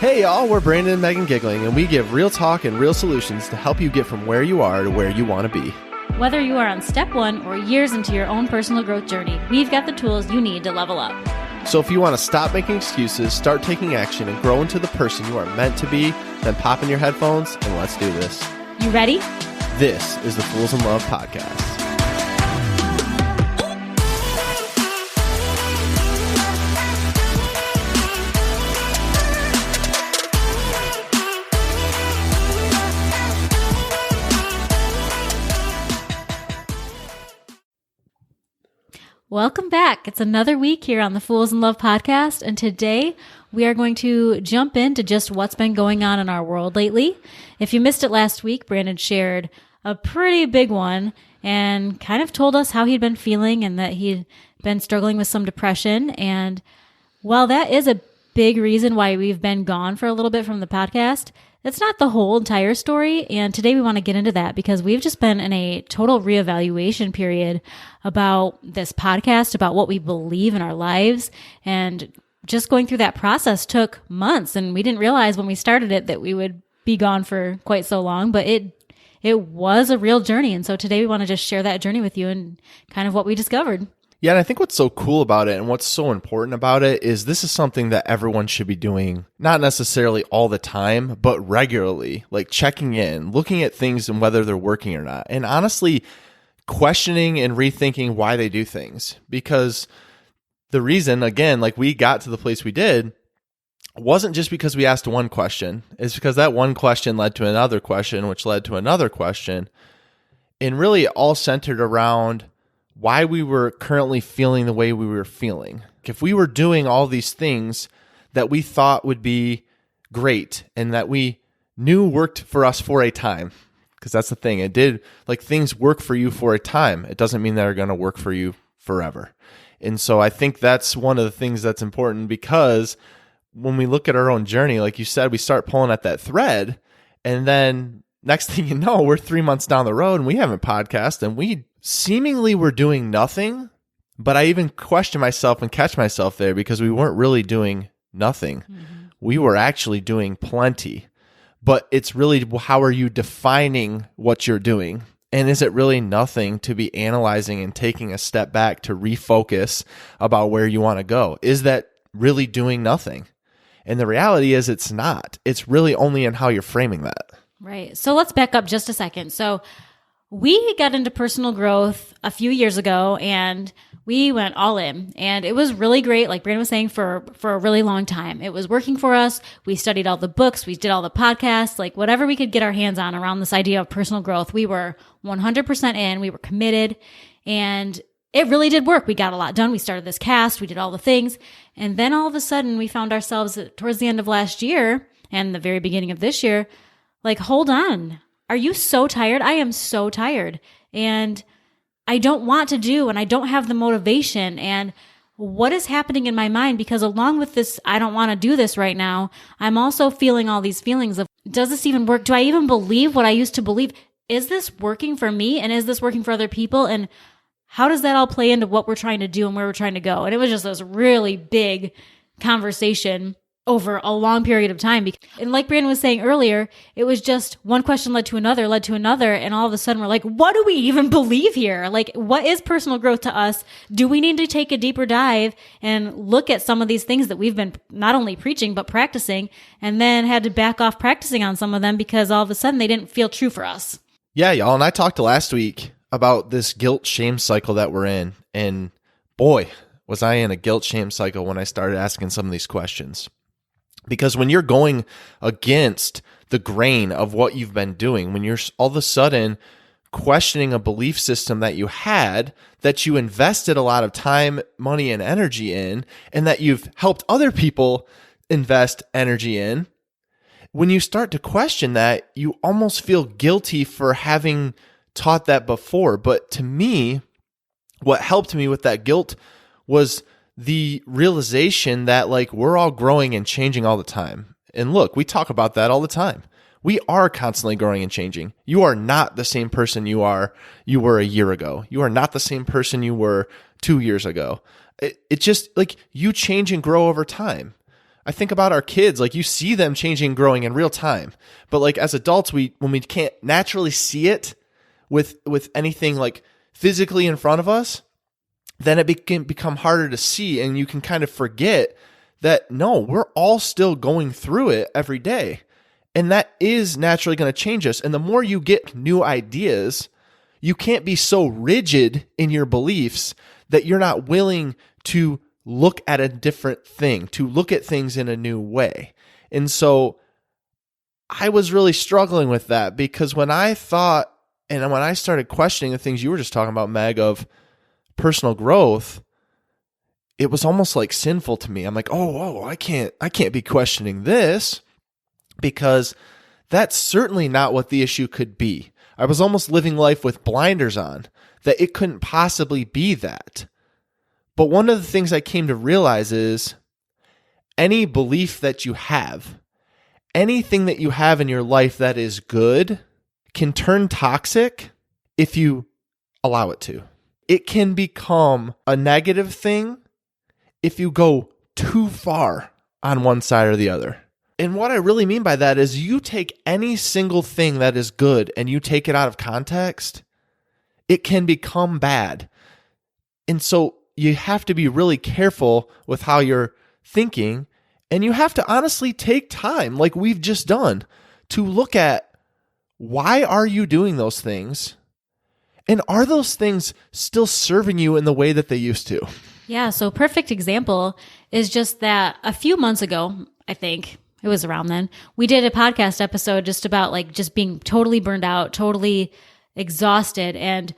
Hey y'all, we're Brandon and Megan Giggling, and we give real talk and real solutions to help you get from where you are to where you want to be. Whether you are on step 1 or years into your own personal growth journey, we've got the tools you need to level up. So if you want to stop making excuses, start taking action, and grow into the person you are meant to be, then pop in your headphones and let's do this. You ready? This is the Fools in Love podcast. Welcome back. It's another week here on the Fools in Love podcast, and today we are going to jump into just what's been going on in our world lately. If you missed it last week, Brandon shared a pretty big one and kind of told us how he'd been feeling and that he'd been struggling with some depression. And while that is a big reason why we've been gone for a little bit from the podcast, that's not the whole entire story, and today we want to get into that because we've just been in a total reevaluation period about this podcast, about what we believe in our lives, and just going through that process took months, and we didn't realize when we started it that we would be gone for quite so long, but it was a real journey, and so today we want to just share that journey with you and kind of what we discovered. Yeah, and I think what's so cool about it and what's so important about it is this is something that everyone should be doing, not necessarily all the time, but regularly, like checking in, looking at things and whether they're working or not, and honestly questioning and rethinking why they do things. Because the reason, again, like we got to the place we did wasn't just because we asked one question. It's because that one question led to another question, which led to another question, and really all centered around why we were currently feeling the way we were feeling. If we were doing all these things that we thought would be great and that we knew worked for us for a time, because that's the thing, it did, like things work for you for a time. It doesn't mean they're going to work for you forever. And so I think that's one of the things that's important, because when we look at our own journey, like you said, we start pulling at that thread, and then next thing you know, we're 3 months down the road and we haven't podcasted, and we seemingly were doing nothing, but I even question myself and catch myself there because we weren't really doing nothing. Mm-hmm. We were actually doing plenty, but it's really how are you defining what you're doing? And is it really nothing to be analyzing and taking a step back to refocus about where you want to go? Is that really doing nothing? And the reality is it's not. It's really only in how you're framing that. Right. So let's back up just a second. So we got into personal growth a few years ago and we went all in, and it was really great. Like Brandon was saying, for a really long time, it was working for us. We studied all the books, we did all the podcasts, like whatever we could get our hands on around this idea of personal growth. We were 100% in, we were committed, and it really did work. We got a lot done. We started this cast, we did all the things. And then all of a sudden we found ourselves towards the end of last year and the very beginning of this year, like, hold on. Are you so tired? I am so tired, and I don't want to do, and I don't have the motivation. And what is happening in my mind? Because along with this, I don't want to do this right now, I'm also feeling all these feelings of, does this even work? Do I even believe what I used to believe? Is this working for me? And is this working for other people? And how does that all play into what we're trying to do and where we're trying to go? And it was just this really big conversation over a long period of time. And like Brandon was saying earlier, it was just one question led to another, and all of a sudden we're like, what do we even believe here? Like, what is personal growth to us? Do we need to take a deeper dive and look at some of these things that we've been not only preaching, but practicing, and then had to back off practicing on some of them because all of a sudden they didn't feel true for us? Yeah, y'all. And I talked last week about this guilt shame cycle that we're in. And boy, was I in a guilt shame cycle when I started asking some of these questions. Because when you're going against the grain of what you've been doing, when you're all of a sudden questioning a belief system that you had, that you invested a lot of time, money, and energy in, and that you've helped other people invest energy in, when you start to question that, you almost feel guilty for having taught that before. But to me, what helped me with that guilt was the realization that, like, we're all growing and changing all the time. And look, we talk about that all the time. We are constantly growing and changing. You are not the same person you were a year ago. You are not the same person you were 2 years ago. It just, like, you change and grow over time. I think about our kids, like you see them changing, growing in real time. But like as adults, when we can't naturally see it with anything like physically in front of us, then it can become harder to see, and you can kind of forget that, no, we're all still going through it every day. And that is naturally going to change us. And the more you get new ideas, you can't be so rigid in your beliefs that you're not willing to look at a different thing, to look at things in a new way. And so I was really struggling with that, because when I thought, and when I started questioning the things you were just talking about, Meg, of personal growth, it was almost like sinful to me. I'm like, oh, I can't be questioning this, because that's certainly not what the issue could be. I was almost living life with blinders on, that it couldn't possibly be that. But one of the things I came to realize is any belief that you have, anything that you have in your life that is good, can turn toxic if you allow it to. It can become a negative thing if you go too far on one side or the other. And what I really mean by that is you take any single thing that is good and you take it out of context, it can become bad. And so you have to be really careful with how you're thinking, and you have to honestly take time, like we've just done, to look at, why are you doing those things? And are those things still serving you in the way that they used to? Yeah, so perfect example is just that a few months ago, I think it was around then, we did a podcast episode just about like just being totally burned out, totally exhausted, and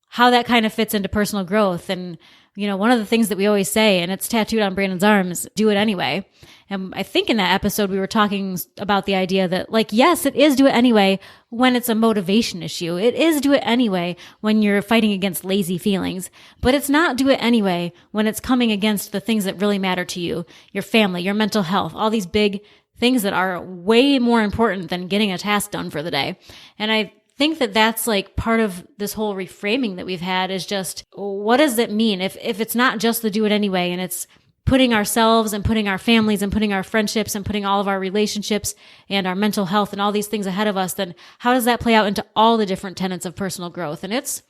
how that kind of fits into personal growth. And, you know, one of the things that we always say, and it's tattooed on Brandon's arm, is do it anyway. And I think in that episode, we were talking about the idea that, like, yes, it is do it anyway when it's a motivation issue. It is do it anyway when you're fighting against lazy feelings. But it's not do it anyway when it's coming against the things that really matter to you, your family, your mental health, all these big things that are way more important than getting a task done for the day. And I think that that's like part of this whole reframing that we've had, is just, what does it mean if it's not just the do it anyway, and it's putting ourselves and putting our families and putting our friendships and putting all of our relationships and our mental health and all these things ahead of us, then how does that play out into all the different tenets of personal growth? And it's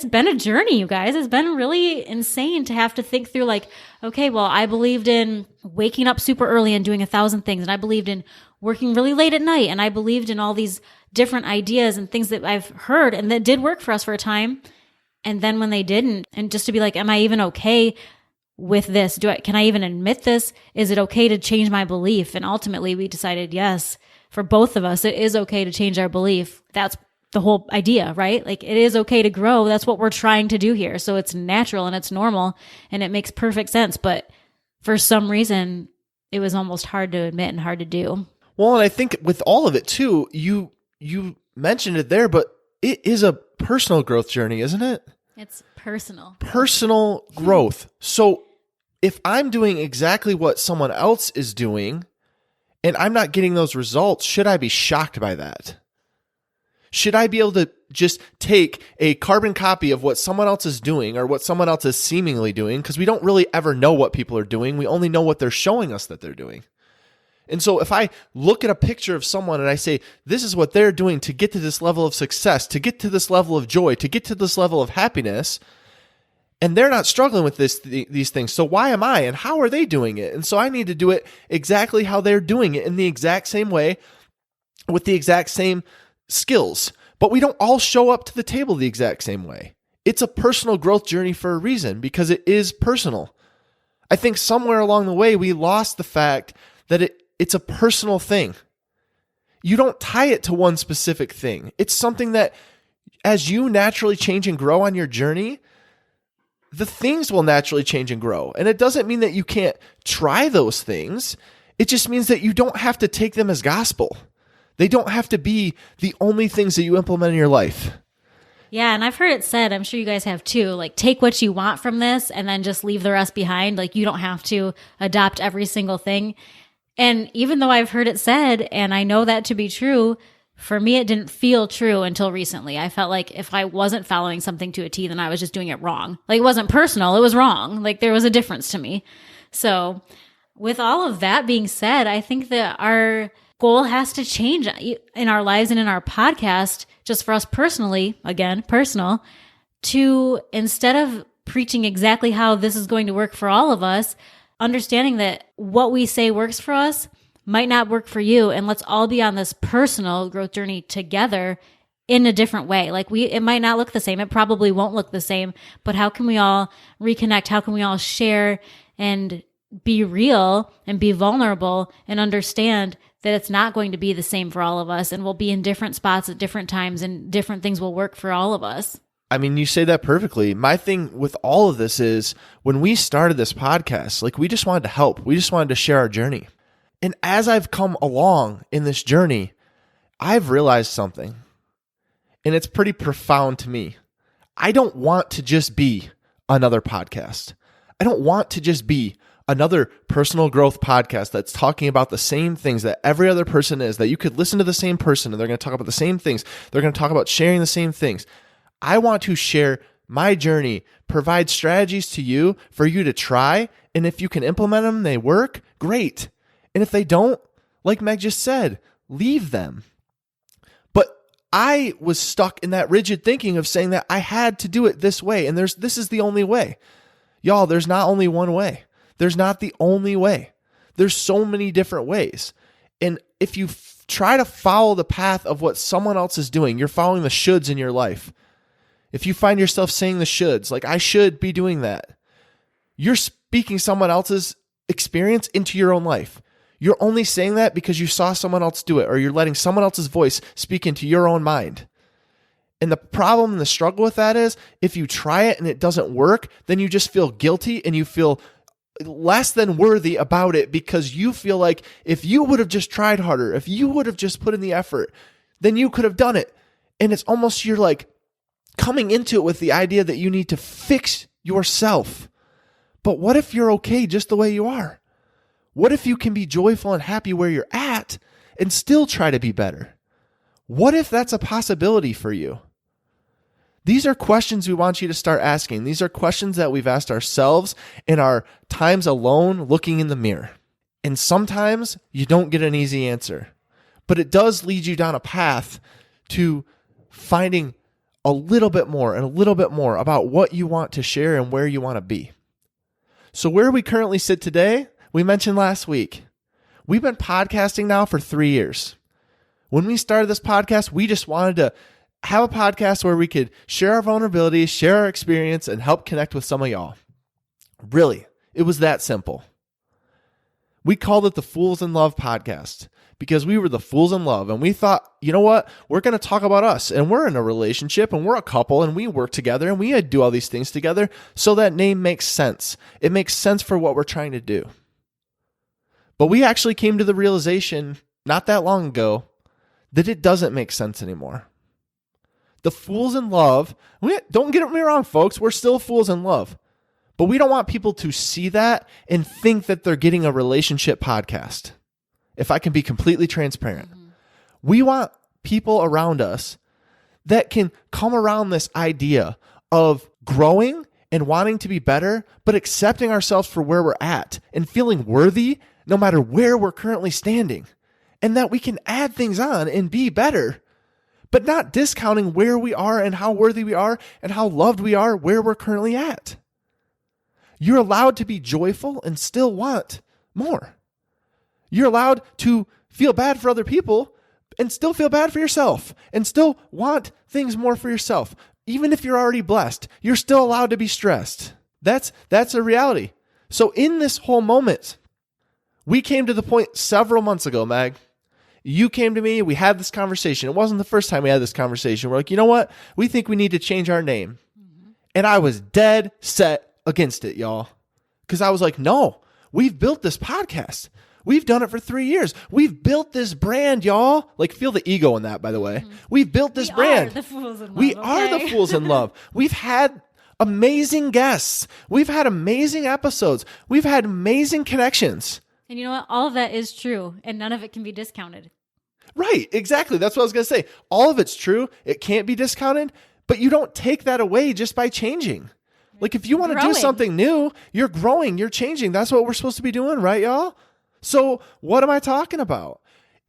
been a journey, you guys. It's been really insane to have to think through, like, okay, well, I believed in waking up super early and doing 1,000 things, and I believed in working really late at night, and I believed in all these different ideas and things that I've heard and that did work for us for a time. And then when they didn't, and just to be like, am I even okay with this? Can I even admit this? Is it okay to change my belief? And ultimately we decided, yes, for both of us, it is okay to change our belief. That's the whole idea, right? Like, it is okay to grow. That's what we're trying to do here. So it's natural and it's normal and it makes perfect sense. But for some reason, it was almost hard to admit and hard to do. Well, and I think with all of it too, you mentioned it there, but it is a personal growth journey, isn't it? It's personal. Personal growth. So if I'm doing exactly what someone else is doing and I'm not getting those results, should I be shocked by that? Should I be able to just take a carbon copy of what someone else is doing or what someone else is seemingly doing? Because we don't really ever know what people are doing. We only know what they're showing us that they're doing. And so if I look at a picture of someone and I say, this is what they're doing to get to this level of success, to get to this level of joy, to get to this level of happiness, and they're not struggling with these things, so why am I? And how are they doing it? And so I need to do it exactly how they're doing it, in the exact same way, with the exact same skills. But we don't all show up to the table the exact same way. It's a personal growth journey for a reason, because it is personal. I think somewhere along the way, we lost the fact that it's a personal thing. You don't tie it to one specific thing. It's something that, as you naturally change and grow on your journey, the things will naturally change and grow. And it doesn't mean that you can't try those things. It just means that you don't have to take them as gospel. They don't have to be the only things that you implement in your life. Yeah, and I've heard it said, I'm sure you guys have too, like, take what you want from this and then just leave the rest behind. Like, you don't have to adopt every single thing. And even though I've heard it said, and I know that to be true, for me, it didn't feel true until recently. I felt like if I wasn't following something to a T, then I was just doing it wrong. Like, it wasn't personal, it was wrong. Like, there was a difference to me. So with all of that being said, I think that our goal has to change in our lives and in our podcast, just for us personally, again, personal, to instead of preaching exactly how this is going to work for all of us, understanding that what we say works for us might not work for you. And let's all be on this personal growth journey together in a different way. Like it might not look the same. It probably won't look the same, but how can we all reconnect? How can we all share and be real and be vulnerable and understand that it's not going to be the same for all of us, and we'll be in different spots at different times and different things will work for all of us. I mean, you say that perfectly. My thing with all of this is when we started this podcast, like we just wanted to help. We just wanted to share our journey. And as I've come along in this journey, I've realized something, and it's pretty profound to me. I don't want to just be another podcast. I don't want to just be another personal growth podcast that's talking about the same things that every other person is, that you could listen to the same person and they're going to talk about the same things. They're going to talk about sharing the same things. I want to share my journey, provide strategies to you for you to try. And if you can implement them, they work, great. And if they don't, like Meg just said, leave them. But I was stuck in that rigid thinking of saying that I had to do it this way. And this is the only way. Y'all, there's not only one way. There's not the only way. There's so many different ways. And if you try to follow the path of what someone else is doing, you're following the shoulds in your life. If you find yourself saying the shoulds, like I should be doing that, you're speaking someone else's experience into your own life. You're only saying that because you saw someone else do it, or you're letting someone else's voice speak into your own mind. And the problem and the struggle with that is if you try it and it doesn't work, then you just feel guilty and you feel less than worthy about it because you feel like if you would have just tried harder, if you would have just put in the effort, then you could have done it. And it's almost you're like coming into it with the idea that you need to fix yourself. But what if you're okay just the way you are? What if you can be joyful and happy where you're at and still try to be better? What if that's a possibility for you? These are questions we want you to start asking. These are questions that we've asked ourselves in our times alone looking in the mirror. And sometimes you don't get an easy answer, but it does lead you down a path to finding a little bit more and a little bit more about what you want to share and where you want to be. So where we currently sit today, we mentioned last week, we've been podcasting now for 3 years. When we started this podcast, we just wanted to have a podcast where we could share our vulnerabilities, share our experience, and help connect with some of y'all. Really, it was that simple. We called it the Fools in Love podcast because we were the fools in love. And we thought, you know what? We're going to talk about us. And we're in a relationship and we're a couple and we work together and we do all these things together. So that name makes sense. It makes sense for what we're trying to do. But we actually came to the realization not that long ago that it doesn't make sense anymore. The Fools in Love, don't get me wrong, folks, we're still fools in love. But we don't want people to see that and think that they're getting a relationship podcast. If I can be completely transparent. Mm-hmm. We want people around us that can come around this idea of growing and wanting to be better, but accepting ourselves for where we're at and feeling worthy no matter where we're currently standing. And that we can add things on and be better, but not discounting where we are and how worthy we are and how loved we are where we're currently at. You're allowed to be joyful and still want more. You're allowed to feel bad for other people and still feel bad for yourself and still want things more for yourself. Even if you're already blessed, you're still allowed to be stressed. That's a reality. So in this whole moment, we came to the point several months ago, Mag. You came to me, we had this conversation. It wasn't the first time we had this conversation. We're like, you know what? We think we need to change our name. Mm-hmm. And I was dead set against it, y'all. Because I was like, no, we've built this podcast. We've done it for 3 years. We've built this brand, y'all. Like, feel the ego in that, by the way. Mm-hmm. We've built this brand. We are the Fools in Love. We are the Fools in Love. We've had amazing guests. We've had amazing episodes. We've had amazing connections. And you know what? All of that is true, and none of it can be discounted. Right, exactly. That's what I was going to say. All of it's true. It can't be discounted, but you don't take that away just by changing. Like if you want to do Growing. something new, you're growing, you're changing. That's what we're supposed to be doing, right, y'all? So what am I talking about?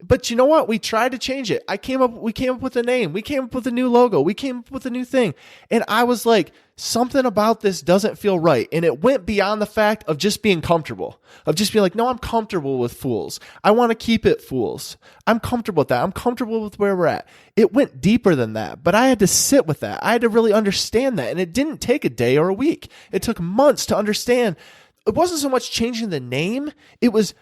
But you know what? We tried to change it. We came up with a name. We came up with a new logo. We came up with a new thing. And I was like, something about this doesn't feel right. And it went beyond the fact of just being comfortable, of just being like, no, I'm comfortable with Fools. I want to keep it Fools. I'm comfortable with that. I'm comfortable with where we're at. It went deeper than that, but I had to sit with that. I had to really understand that. And it didn't take a day or a week. It took months to understand. It wasn't so much changing the name. It was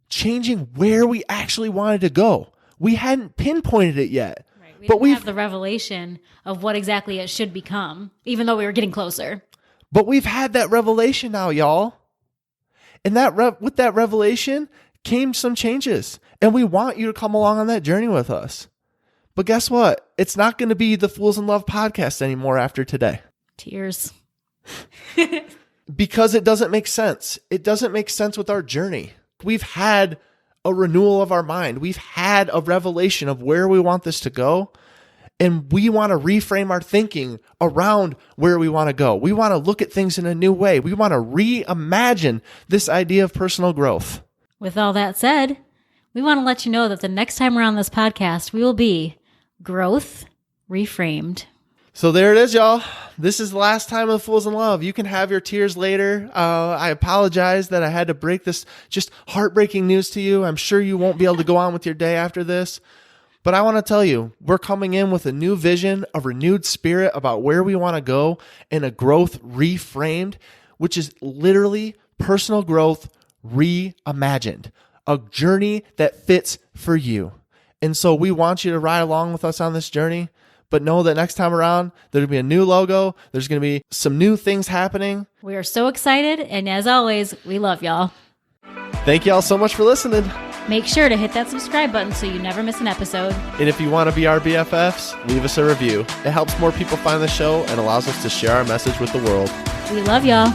changing where we actually wanted to go. We hadn't pinpointed it yet. Right. But we have the revelation of what exactly it should become, even though we were getting closer. But we've had that revelation now, y'all. And with that revelation came some changes. And we want you to come along on that journey with us. But guess what? It's not going to be the Fools in Love podcast anymore after today. Tears. Because it doesn't make sense. It doesn't make sense with our journey. We've had a renewal of our mind. We've had a revelation of where we want this to go. And we want to reframe our thinking around where we want to go. We want to look at things in a new way. We want to reimagine this idea of personal growth. With all that said, we want to let you know that the next time we're on this podcast, we will be Growth Reframed. So there it is, y'all. This is the last time of Fools in Love. You can have your tears later. I apologize that I had to break this just heartbreaking news to you. I'm sure you won't be able to go on with your day after this. But I want to tell you, we're coming in with a new vision, a renewed spirit about where we want to go, and a growth reframed, which is literally personal growth reimagined, a journey that fits for you. And so we want you to ride along with us on this journey. But know that next time around, there'll be a new logo. There's going to be some new things happening. We are so excited. And as always, we love y'all. Thank y'all so much for listening. Make sure to hit that subscribe button so you never miss an episode. And if you want to be our BFFs, leave us a review. It helps more people find the show and allows us to share our message with the world. We love y'all.